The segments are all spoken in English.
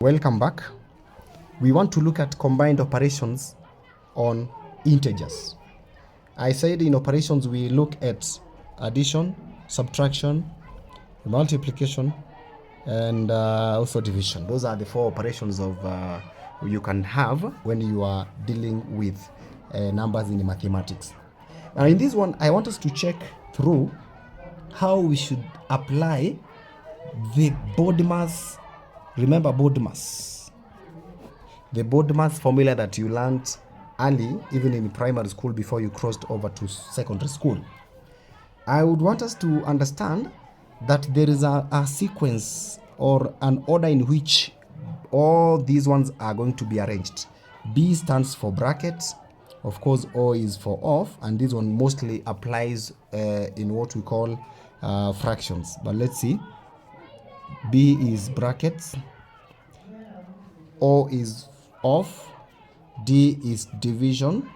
Welcome back. We want to look at combined operations on integers. I said in operations we look at addition, subtraction, multiplication, and also division. Those are the four operations of you can have when you are dealing with numbers in mathematics. Now in this one, I want us to check through how we should apply the BODMAS. Remember BODMAS, the BODMAS formula that you learned early, even in primary school before you crossed over to secondary school. I would want us to understand that there is a sequence or an order in which all these ones are going to be arranged. B stands for brackets, of course O is for off, and this one mostly applies in what we call fractions. But let's see. B is brackets, O is off, D is division,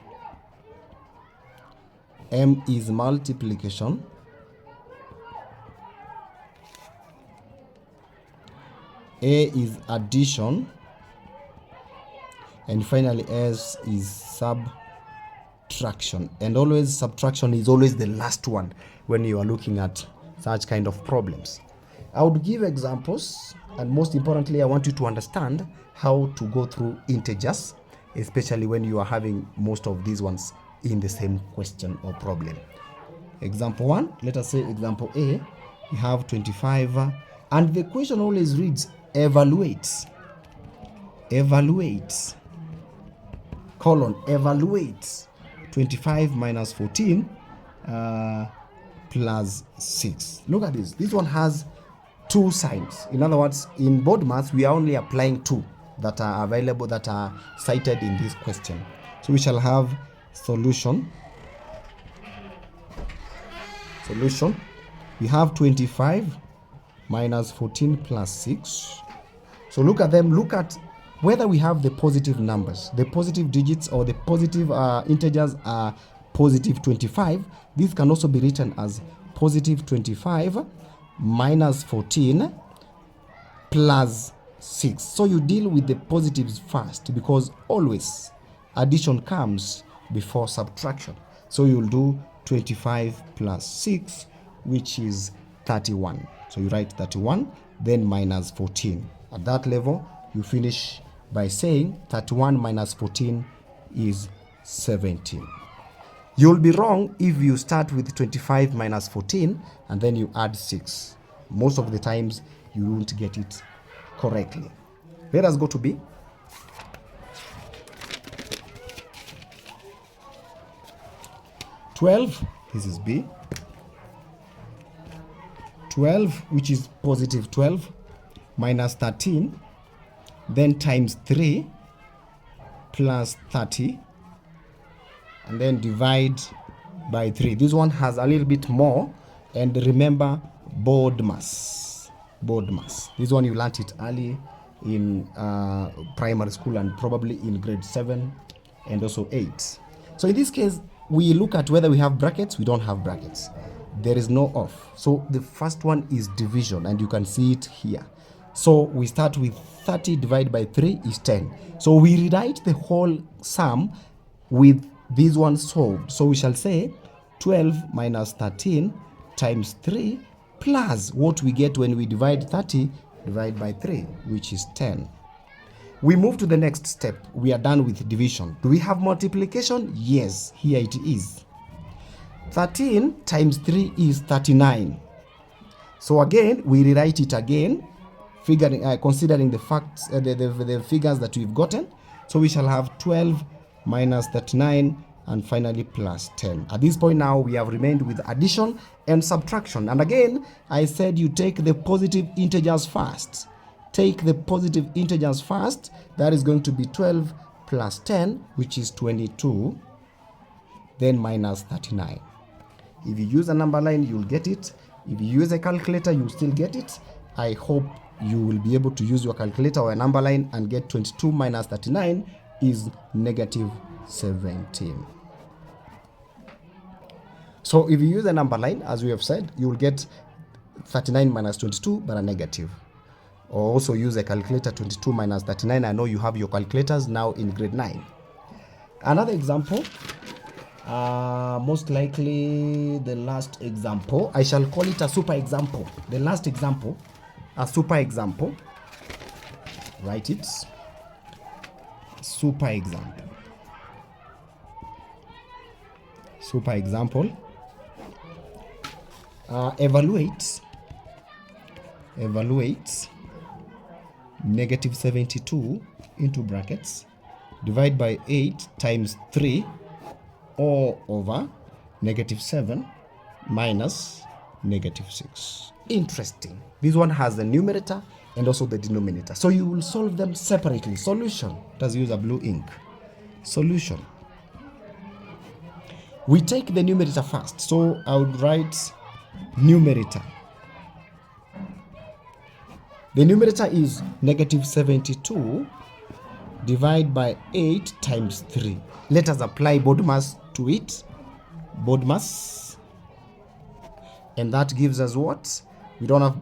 M is multiplication, A is addition, and finally S is subtraction. And always subtraction is always the last one when you are looking at such kind of problems. I would give examples, and most importantly I want you to understand how to go through integers, especially when you are having most of these ones in the same question or problem. Example 1, let us say example A, we have 25 and the question always reads evaluate, colon, evaluate 25 minus 14 plus 6. Look at this. This one has two signs. In other words, in BODMAS, we are only applying two that are available, that are cited in this question. So we shall have solution. We have 25 minus 14 plus 6. So look at them. Look at whether we have the positive numbers, the positive digits, or the positive integers are positive 25. This can also be written as positive 25 minus 14 plus 6. So you deal with the positives first, because always addition comes before subtraction. So you'll do 25 plus 6, which is 31. So you write 31, then minus 14. At that level, you finish by saying 31 minus 14 is 17. You'll be wrong if you start with 25 minus 14 and then you add 6. Most of the times you won't get it correctly. Let us go to B. (12), this is B. 12, which is positive 12, minus 13, then times 3 plus 30, and then divide by 3. This one has a little bit more, and remember BODMAS. This one you learnt it early in primary school and probably in grade 7 and also 8. So in this case, we look at whether we have brackets. We don't have brackets. There is no off. So the first one is division, and you can see it here. So we start with 30 divided by 3 is 10. So we rewrite the whole sum with this one solved. So we shall say 12 minus 13 times 3 plus what we get when we divide 30 divided by 3, which is 10. We move to the next step. We are done with division. Do we have multiplication? Yes, here it is. 13 times 3 is 39. So again, we rewrite it again, considering the facts, the figures that we've gotten. So we shall have 12 minus 39 and finally plus 10. At this point now, we have remained with addition and subtraction. And again, I said you take the positive integers first. Take the positive integers first. That is going to be 12 plus 10, which is 22, then minus 39. If you use a number line, you'll get it. If you use a calculator, you'll still get it. I hope you will be able to use your calculator or a number line and get 22 minus 39 is negative 17. So if you use a number line, as we have said, you will get 39 minus 22, but a negative. or also use a calculator. 22 minus 39. I know you have your calculators now in grade 9. Another example, most likely the last example, I shall call it a super example. The last example, a super example. Write it. Super example. Super example. Evaluate negative 72 into brackets, divide by 8 times 3 all over negative 7 minus negative 6. Interesting. This one has the numerator and also the denominator. So you will solve them separately. Solution. Let's use a blue ink. Solution. We take the numerator first. So I would write numerator. The numerator is negative 72 divided by 8 times 3. Let us apply BODMAS to it. BODMAS. And that gives us what?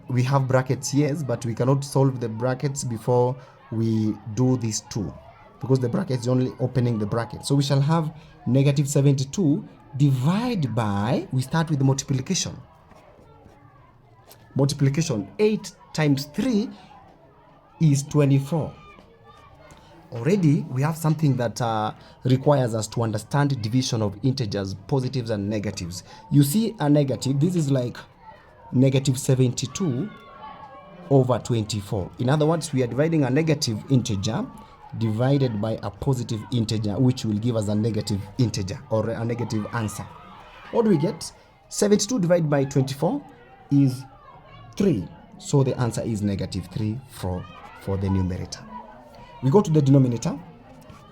We have brackets, yes, but we cannot solve the brackets before we do these two, because the bracket is only opening the bracket. So we shall have negative 72 divided by, we start with the multiplication. Multiplication, 8 times 3 is 24. Already we have something that requires us to understand division of integers, positives and negatives. You see a negative, this is like negative 72 over 24. In other words, we are dividing a negative integer divided by a positive integer, which will give us a negative integer or a negative answer. What do we get? 72 divided by 24 is 3. So the answer is negative 3 for the numerator. We go to the denominator.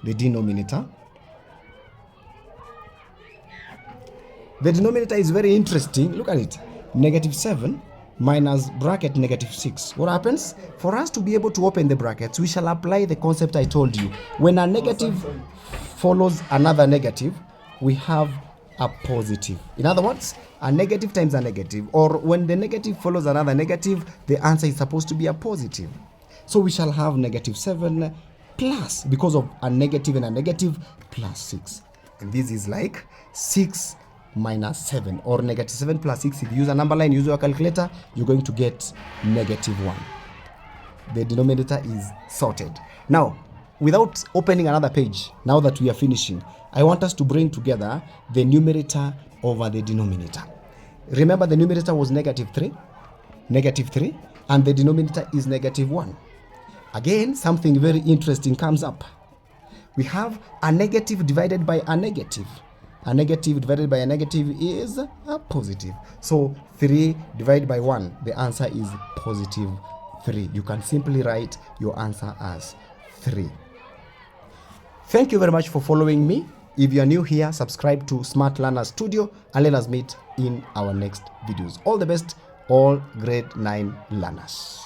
The denominator. The denominator is very interesting. Look at it. Negative 7 minus bracket negative 6. What happens? For us to be able to open the brackets, we shall apply the concept I told you. When a negative follows another negative, we have a positive. In other words, a negative times a negative, or when the negative follows another negative, the answer is supposed to be a positive. So we shall have negative 7 plus, because of a negative and a negative, plus 6. And this is like 6 minus 7, or negative 7 plus 6. If you use a number line, use your calculator, you're going to get negative 1. The denominator is sorted. Now, without opening another page, now that we are finishing, I want us to bring together the numerator over the denominator. Remember, the numerator was negative 3, and the denominator is negative 1. Again, something very interesting comes up. We have a negative divided by a negative. A negative divided by a negative is a positive. So 3 divided by 1, the answer is positive 3. You can simply write your answer as 3. Thank you very much for following me. If you are new here, subscribe to Smart Learner Studio and let us meet in our next videos. All the best, all grade 9 learners.